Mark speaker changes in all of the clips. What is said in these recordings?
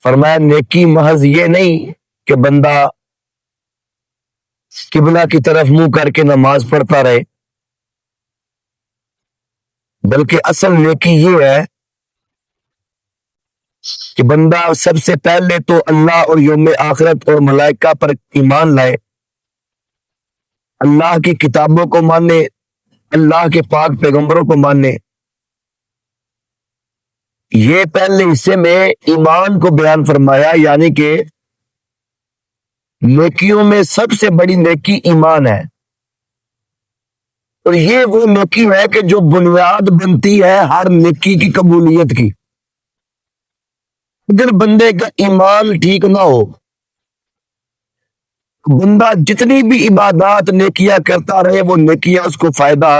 Speaker 1: فرمایا نیکی محض یہ نہیں کہ بندہ قبلہ کی طرف منہ کر کے نماز پڑھتا رہے، بلکہ اصل نیکی یہ ہے کہ بندہ سب سے پہلے تو اللہ اور یوم آخرت اور ملائکہ پر ایمان لائے، اللہ کی کتابوں کو مانے، اللہ کے پاک پیغمبروں کو مانے۔ یہ پہلے حصے میں ایمان کو بیان فرمایا، یعنی کہ نیکیوں میں سب سے بڑی نیکی ایمان ہے، اور یہ وہ نیکی ہے کہ جو بنیاد بنتی ہے ہر نیکی کی قبولیت کی۔ اگر بندے کا ایمان ٹھیک نہ ہو، بندہ جتنی بھی عبادات نیکیاں کرتا رہے وہ نیکیاں اس کو فائدہ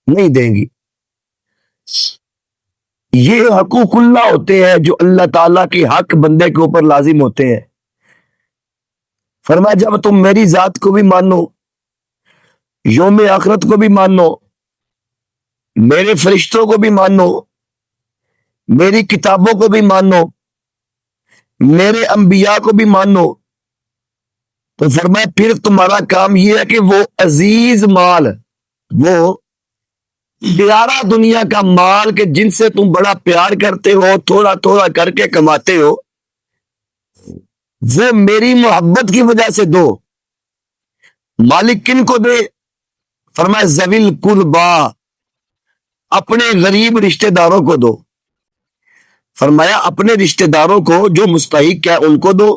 Speaker 1: نہیں دیں گی۔ یہ حقوق اللہ ہوتے ہیں جو اللہ تعالیٰ کی حق بندے کے اوپر لازم ہوتے ہیں۔ فرمایا جب تم میری ذات کو بھی مانو، یوم آخرت کو بھی مانو، میرے فرشتوں کو بھی مانو، میری کتابوں کو بھی مانو، میرے انبیاء کو بھی مانو، تو فرمایا پھر تمہارا کام یہ ہے کہ وہ عزیز مال، وہ پیارا دنیا کا مال کہ جن سے تم بڑا پیار کرتے ہو، تھوڑا تھوڑا کر کے کماتے ہو، وہ میری محبت کی وجہ سے دو۔ مالک کن کو دے؟ فرمایا ذوی القربا، اپنے غریب رشتہ داروں کو دو۔ فرمایا اپنے رشتہ داروں کو جو مستحق ہے ان کو دو،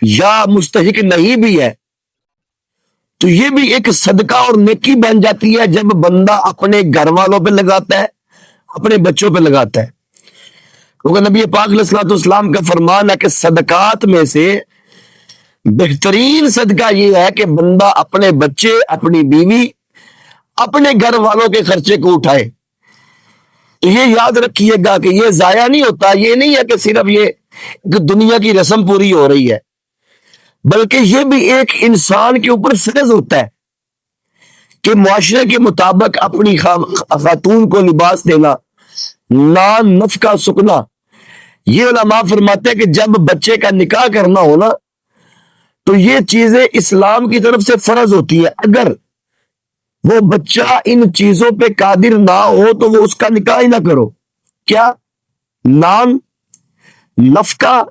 Speaker 1: یا مستحق نہیں بھی ہے تو یہ بھی ایک صدقہ اور نیکی بن جاتی ہے جب بندہ اپنے گھر والوں پہ لگاتا ہے، اپنے بچوں پہ لگاتا ہے۔ کیونکہ نبی پاک علیہ الصلوۃ والسلام کا فرمان ہے کہ صدقات میں سے بہترین صدقہ یہ ہے کہ بندہ اپنے بچے، اپنی بیوی، اپنے گھر والوں کے خرچے کو اٹھائے۔ تو یہ یاد رکھیے گا کہ یہ ضائع نہیں ہوتا، یہ نہیں ہے کہ صرف یہ دنیا کی رسم پوری ہو رہی ہے، بلکہ یہ بھی ایک انسان کے اوپر فرض ہوتا ہے کہ معاشرے کے مطابق اپنی خاتون کو لباس دینا، نان نفقہ سکنا۔ یہ علماء فرماتے ہیں کہ جب بچے کا نکاح کرنا ہونا تو یہ چیزیں اسلام کی طرف سے فرض ہوتی ہے۔ اگر وہ بچہ ان چیزوں پہ قادر نہ ہو تو وہ اس کا نکاح ہی نہ کرو۔ کیا؟ نان، نفقہ،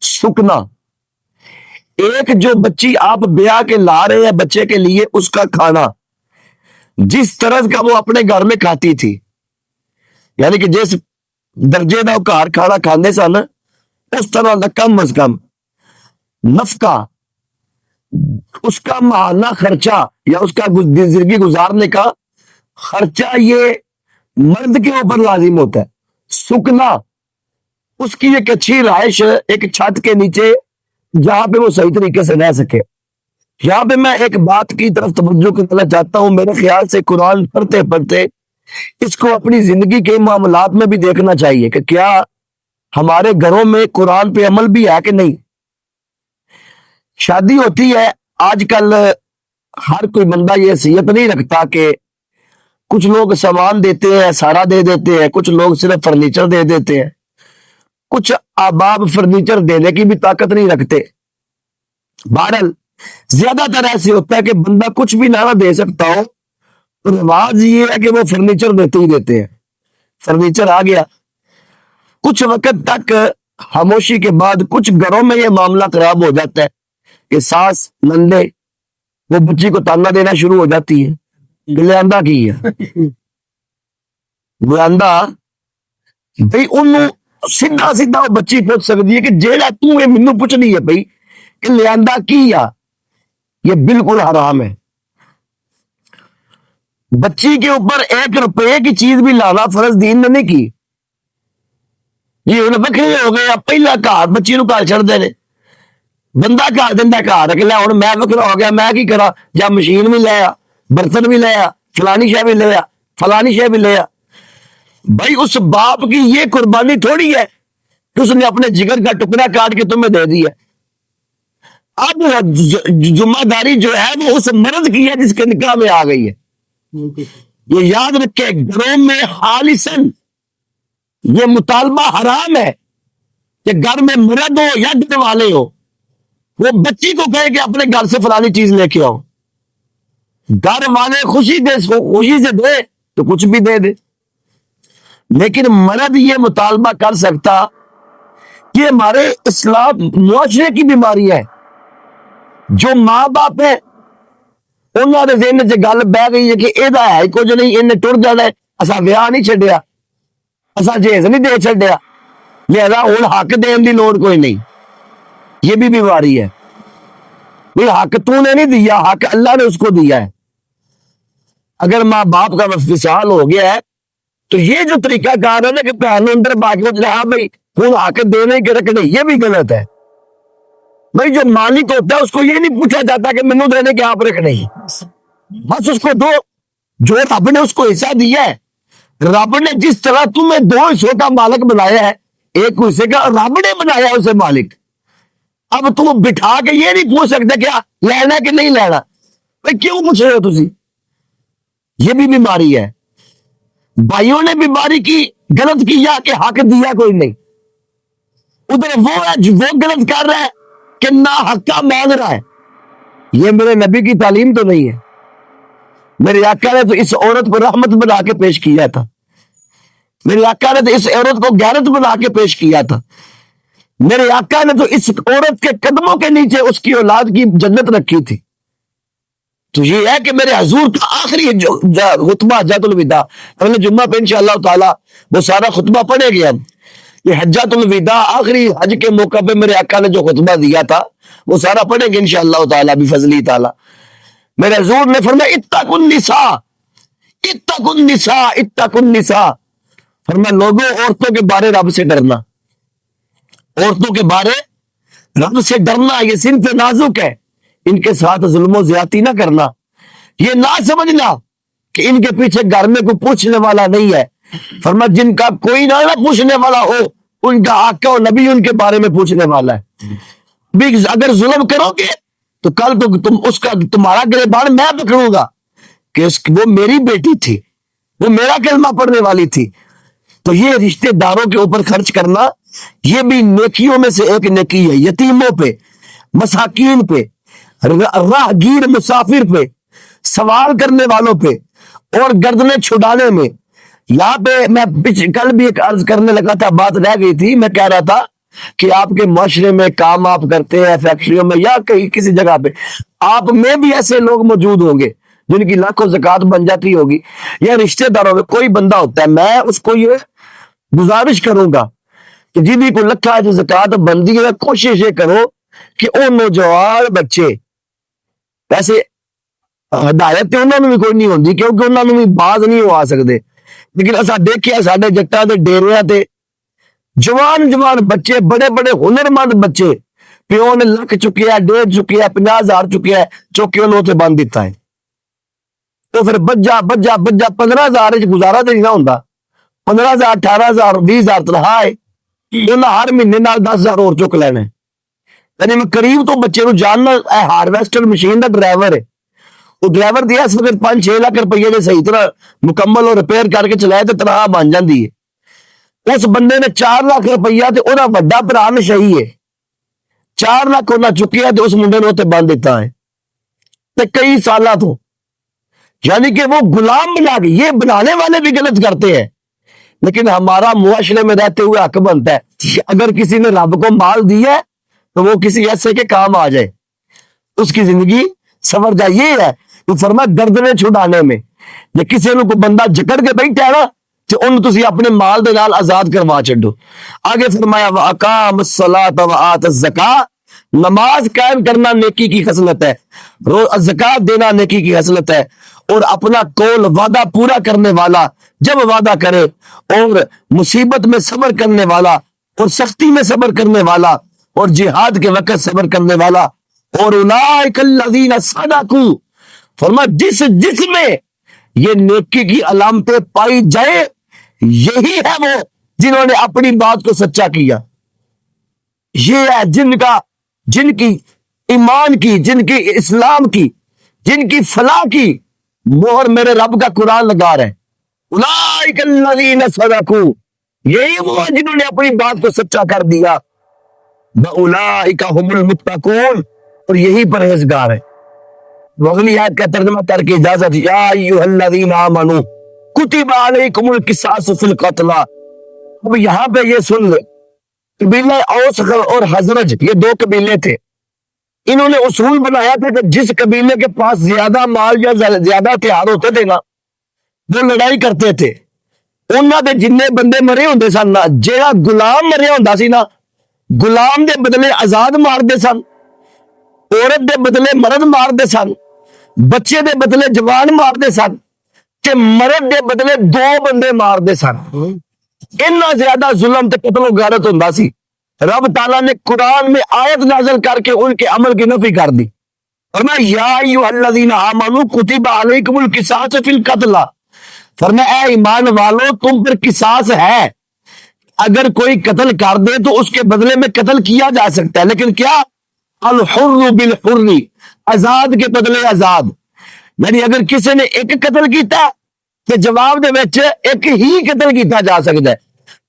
Speaker 1: سکنا۔ ایک جو بچی آپ بیاہ کے لا رہے ہیں بچے کے لیے، اس کا کھانا جس طرح کا وہ اپنے گھر میں کھاتی تھی، یعنی کہ جس درجے کا گھر کھانا کھانے سن اس طرح کا کم از کم نفقہ، اس کا ماہانہ خرچہ یا اس کا زندگی گزارنے کا خرچہ یہ مرد کے اوپر لازم ہوتا ہے۔ سکنا، اس کی ایک اچھی رہائش ایک چھت کے نیچے جہاں پہ وہ صحیح طریقے سے رہ سکے۔ یہاں پہ میں ایک بات کی طرف توجہ کرنا چاہتا ہوں۔ میرے خیال سے قرآن پڑھتے پڑھتے اس کو اپنی زندگی کے معاملات میں بھی دیکھنا چاہیے کہ کیا ہمارے گھروں میں قرآن پہ عمل بھی ہے کہ نہیں۔ شادی ہوتی ہے، آج کل ہر کوئی بندہ یہ حیثیت نہیں رکھتا کہ کچھ لوگ سامان دیتے ہیں، سارا دے دیتے ہیں، کچھ لوگ صرف فرنیچر دے دیتے ہیں، کچھ احباب فرنیچر دینے کی بھی طاقت نہیں رکھتے۔ بہرحال زیادہ تر ایسے ہوتا ہے کہ بندہ کچھ بھی نہ دے سکتا ہو، رواج یہ ہے کہ وہ فرنیچر دیتے ہی دیتے ہیں۔ فرنیچر آ گیا، کچھ وقت تک خاموشی کے بعد کچھ گھروں میں یہ معاملہ خراب ہو جاتا ہے کہ ساس نندے وہ بچی کو تانا دینا شروع ہو جاتی ہے، گلیاندہ کی ہے گلیاندہ بھئی انہوں سیدھا سیدھا وہ بچی پوچھ سکتی ہے کہ جیڑا تو یہ منو پوچھنی ہے بھئی کہ لیاندہ کی یا، یہ بالکل حرام ہے۔ بچی کے اوپر 1 روپے کی چیز بھی لانا فرض دین نے نہیں کی۔ یہ انہیں بکھرے ہو گئے، پہلا گھر بچی نو گھر چھڑ دے، بندہ گھر دینا گھر رکھ لیا، ہوں میں بکھرا ہو گیا، میں کی کرا، جا مشین بھی لیا، برتن بھی لیا، فلانی شے بھی لیا، فلانی شے بھی لیا۔ بھائی اس باپ کی یہ قربانی تھوڑی ہے کہ اس نے اپنے جگر کا ٹکڑا کاٹ کے تمہیں دے دیا۔ اب ذمہ داری جو ہے وہ اس مرد کی ہے جس کے نکاح میں آ گئی ہے۔ یہ یاد رکھے، گھروں میں خالصاً یہ مطالبہ حرام ہے کہ گھر میں مرد ہو یا گھر والے ہو، وہ بچی کو کہے کہ اپنے گھر سے فلانی چیز لے کے آؤ، گھر والے خوشی سے دے تو کچھ بھی دے دے، لیکن مرد یہ مطالبہ کر سکتا کہ ہمارے اسلام معاشرے کی بیماری ہے، جو ماں باپ ہے انہوں نے ذہن سے گل بہ گئی ہے کہ یہ ہے کچھ نہیں، انہیں ٹر جانا ہے، اسا ویاہ نہیں چھڈیا، اسا جہیز نہیں دے چھڈیا، لہذا ہوں حق دین دی لوڑ کوئی نہیں۔ یہ بھی بیماری ہے، یہ حق تو نے نہیں دیا، حق اللہ نے اس کو دیا ہے۔ اگر ماں باپ کا وصال ہو گیا ہے تو یہ جو طریقہ کار ہے نا کہ پہلے اندر باقی ہاں بھائی ہوں حق دینے کے رکھنے، یہ بھی غلط ہے۔ بھائی جو مالک ہوتا ہے اس کو یہ نہیں پوچھا جاتا کہ مینوں دینے کے آپ رکھنے، بس اس کو دو، جو رب نے اس کو حصہ دیا ہے۔ رب نے جس طرح تمہیں 2 حصوں کا مالک بنایا ہے، ایک حصے کا رب نے بنایا ہے اسے مالک، اب تم بٹھا کے یہ نہیں پوچھ سکتے کیا لینا کہ نہیں لینا، بھائی کیوں پوچھ رہے ہو تسی؟ یہ بھی بیماری ہے۔ بھائیوں نے بیماری کی، غلط کیا کہ حق دیا کوئی نہیں، ادھر وہ ہے جو وہ غلط کر رہا ہے کہ نہ حق کا مانگ رہا ہے۔ یہ میرے نبی کی تعلیم تو نہیں ہے۔ میرے آقا نے تو اس عورت کو رحمت بنا کے پیش کیا تھا، میرے آقا نے تو اس عورت کو غیرت بنا کے پیش کیا تھا، میرے آقا نے تو اس عورت کے قدموں کے نیچے اس کی اولاد کی جنت رکھی تھی۔ تو یہ ہے کہ میرے حضور کا آخری خطبہ حجۃ الوداع، اگلے جمعہ پہ انشاءاللہ تعالی وہ سارا خطبہ پڑھے گیا۔ یہ حجۃ الوداع آخری حج کے موقع پہ میرے آقا نے جو خطبہ دیا تھا وہ سارا پڑھیں گے انشاءاللہ تعالی بفضلہ تعالی۔ میرے حضور نے فرمایا اتقوا النساء، اتقوا النساء، اتقوا النساء، فرمایا لوگوں عورتوں کے بارے رب سے ڈرنا، عورتوں کے بارے رب سے ڈرنا، یہ صنف نازک ہے، ان کے ساتھ ظلم و زیادتی نہ کرنا، یہ نہ سمجھنا کہ ان کے پیچھے گھر میں کوئی پوچھنے والا نہیں ہے۔ فرمایا جن کا کوئی نہ پوچھنے والا ہو ان کا آقا و نبی ان کے بارے میں پوچھنے والا ہے۔ بھی اگر ظلم کرو گے تو کل تو تمہارا گریبان میں پکڑوں گا کہ وہ میری بیٹی تھی، وہ میرا کلمہ پڑھنے والی تھی۔ تو یہ رشتہ داروں کے اوپر خرچ کرنا یہ بھی نیکیوں میں سے ایک نیکی ہے۔ یتیموں پہ، مساکین پہ، راہ گیر مسافر پہ، سوال کرنے والوں پہ اور گردنیں چھڑانے میں۔ یہاں پہ میں کل بھی ایک عرض کرنے لگا تھا، بات رہ گئی تھی، میں کہہ رہا تھا کہ آپ کے معاشرے میں کام آپ کرتے ہیں، فیکٹریوں میں یا کہیں کسی جگہ پہ، آپ میں بھی ایسے لوگ موجود ہوں گے جن کی لاکھوں زکوٰۃ بن جاتی ہوگی، یا رشتہ داروں میں کوئی بندہ ہوتا ہے، میں اس کو یہ گزارش کروں گا کہ جن کو لکھا ہے جو زکوٰۃ بندی ہے، کوشش یہ کرو کہ وہ نوجوان بچے، ویسے ہدایت انہوں نے بھی کوئی نہیں ہوتی کیونکہ انہوں نے بھی باز نہیں ہو آ سکتے، لیکن ایسا دیکھیا ساڈے جٹاں دے ڈیریاں تے جوان بچے، بڑے بڑے ہنرمند بچے، پیو نے لکھ چکیا، 1.5 چکیا، 50,000 چکیا ہے، چوکے انہوں نے بند دیتا ہے، تو پھر بجا 15,000 گزارا تو نہیں نہ ہوندا، 15,000 18,000 20,000 تنخواہ ہے، انہاں ہر مہینے نال 10,000 اور چک لینے۔ یعنی میں قریب تو بچے نو جاننا، ہارویسٹر مشین دا ڈرائیور ہے، وہ ڈرائیور دیا اس وقت 5-6 لاکھ روپیے نے صحیح طرح مکمل اور ریپیئر کر کے چلائے تو تنخواہ بن جاندی ہے۔ اس بندے نے 4 لاکھ روپیہ تے انہاں بڑا بھرا نشئی ہے، 4 لاکھ انہاں چکیا تے اس منڈے نے تے بند دیتا ہے تے کئی سالاں تو، یعنی کہ وہ غلام بنا کے، یہ بنانے والے بھی غلط کرتے ہیں، لیکن ہمارا معاشرے میں رہتے ہوئے حق بنتا ہے اگر کسی نے رب کو مال دیا ہے تو وہ کسی ایسے کے کام آ جائے، اس کی زندگی سنور جائے۔ یہ ہے تو فرمایا گردنیں چھڑانے میں، جے کسی نے کوئی بندہ جکڑ کے بیٹھا ہے نا تو ان تسی اپنے مال دے نال آزاد کروا چھڈو۔ آگے فرمایا وَأَقَامَ الصَّلَاةَ وَآتَ الزَّكَاةَ، نماز قائم کرنا نیکی کی خصلت ہے، زکوٰۃ دینا نیکی کی خصلت ہے، اور اپنا قول وعدہ پورا کرنے والا جب وعدہ کرے، اور مصیبت میں صبر کرنے والا اور سختی میں صبر کرنے والا اور جہاد کے وقت صبر کرنے والا، اور اولئک الذین صدقوا، فرمایا جس میں یہ نیکی کی علامتیں پائی جائے یہی ہے وہ جنہوں نے اپنی بات کو سچا کیا، یہ ہے جن کی ایمان کی، جن کی اسلام کی، جن کی فلاح کی مہر میرے رب کا قرآن لگا رہے ہیں۔ اولئک الذین صدقوا، یہی وہ جنہوں نے اپنی بات کو سچا کر دیا، وَأُولَٰئِكَ هُمُ الْمُتَّقُونَ، اور یہی پرہیزگار ہے۔ اگلی آیت کا ترجمہ کر کے اجازت، یا ایھا الذین آمنوا کتب علیکم القصاص فی القتلی۔ اب یہاں پہ یہ سن لے، قبیلہ اوس اور حزرج یہ دو قبیلے تھے، انہوں نے اصول بنایا تھا کہ جس قبیلے کے پاس زیادہ مال یا زیادہ ہتھیار ہوتے تھے نا، وہ لڑائی کرتے تھے۔ انہاں دے جننے بندے مرے ہوندے سن نا، جیڑا غلام مریا ہوندا سی نا، غلام دے بدلے آزاد مار دے سن، عورت دے بدلے مرد مار دے سن، بچے دے بدلے جوان مار دے سن، تے مرد دے بدلے دو بندے مار دے سن۔ اتنا زیادہ ظلم تے قتل و غارت ہوندا سی، رب تعالیٰ نے قرآن میں آیت نازل کر کے ان کے عمل کی نفی کر دی۔ فرمایا یا ایھا الذین آمنوا کتب علیکم القصاص فی القتلی، فرمایا اے ایمان والو تم پر قصاص ہے، اگر کوئی قتل کر دے تو اس کے بدلے میں قتل کیا جا سکتا ہے، لیکن کیا؟ الحر بالحر، آزاد کے بدلے آزاد، یعنی اگر کسی نے ایک قتل کیتا تو جواب دے وچ ایک ہی قتل کیتا جا سکتا ہے۔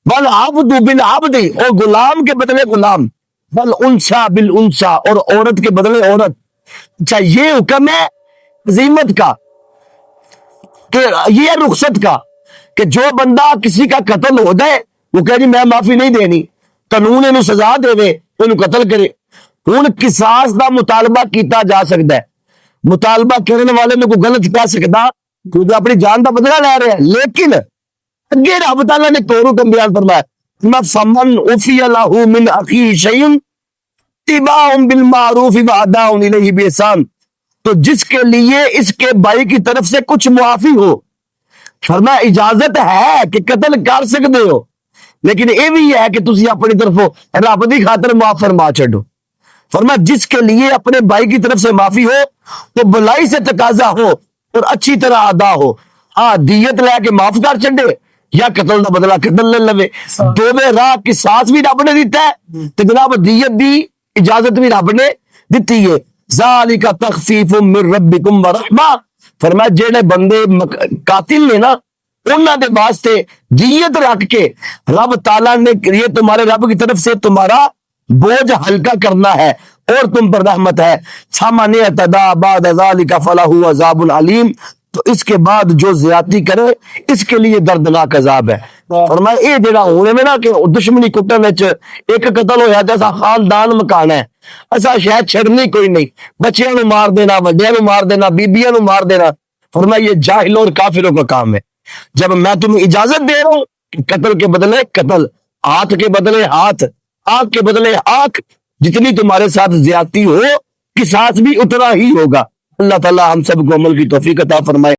Speaker 1: والعبد بالعبد، اور غلام کے بدلے غلام، والانثى بالانثى، اور عورت کے بدلے عورت۔ اچھا یہ حکم ہے عزیمت کا، کہ یہ رخصت کا، کہ جو بندہ کسی کا قتل ہو جائے وہ کہ جی میں معافی نہیں دینی، قانون انہوں سزا دے وے انہوں قتل کرے۔ ہن قصاص دا مطالبہ کیتا جا سکتا ہے، مطالبہ کرنے والے میں کوئی غلط کہہ سکتا کیونکہ اپنی جان دا بدلہ لے رہے ہیں، لیکن اگے رب تعالیٰ نے ایک حکم بیان فرمایا، فمن عفی لہ من اخیہ شیء اتباع بالمعروف واداء الیہ باحسان، تو جس کے لیے اس کے بھائی کی طرف سے کچھ معافی ہو، فرمایا اجازت ہے کہ قتل کر سکتے ہو، لیکن یہ بھی ہے کہ تسی اپنی طرف رب دی خاطر معاف فرما چھڈو۔ فرمایا جس کے لیے اپنے بھائی کی طرف سے معافی ہو تو بلائی سے تقاضا ہو اور اچھی طرح ادا ہو، ہاں دیت لے کے معاف کر چھڈے یا قتل دا بدلہ قتل لے لوے، دونوں راہ قصاص بھی رب نے دیتا ہے تے جناب دیت دی اجازت بھی رب نے دیتی ہے۔ ذالک تخفیف من ربکم ورحمہ، فرمایا جڑے بندے قاتل نے نا انہاں دے واسطے دیت رکھ کے رب تعالیٰ نے یہ تمہارے رب کی طرف سے تمہارا بوجھ ہلکا کرنا ہے اور تم پر رحمت ہے۔ فمن اعتدی بعد ذالک فلہ عذاب علیم، تو اس کے بعد جو زیادتی کرے اس کے لیے دردناک عذاب ہے۔ فرمایا اے جڑا ہونے میں نا کہ دشمنی کٹن وچ ایک قتل ہویا تے ایسا خاندان مکانا ہے، ایسا شاید چھڑنی کوئی نہیں، بچیاں نو مار دینا، وڈیاں نو مار دینا، بیبیاں نو مار دینا، فرمایا یہ جاہلوں اور کافروں کا کام ہے۔ جب میں تمہیں اجازت دے رہا ہوں کہ قتل کے بدلے قتل، ہاتھ کے بدلے ہاتھ، آنکھ کے بدلے آنکھ، جتنی تمہارے ساتھ زیادتی ہو قصاص بھی اتنا ہی ہوگا۔ اللہ تعالی ہم سب کو عمل کی توفیق عطا فرمائے۔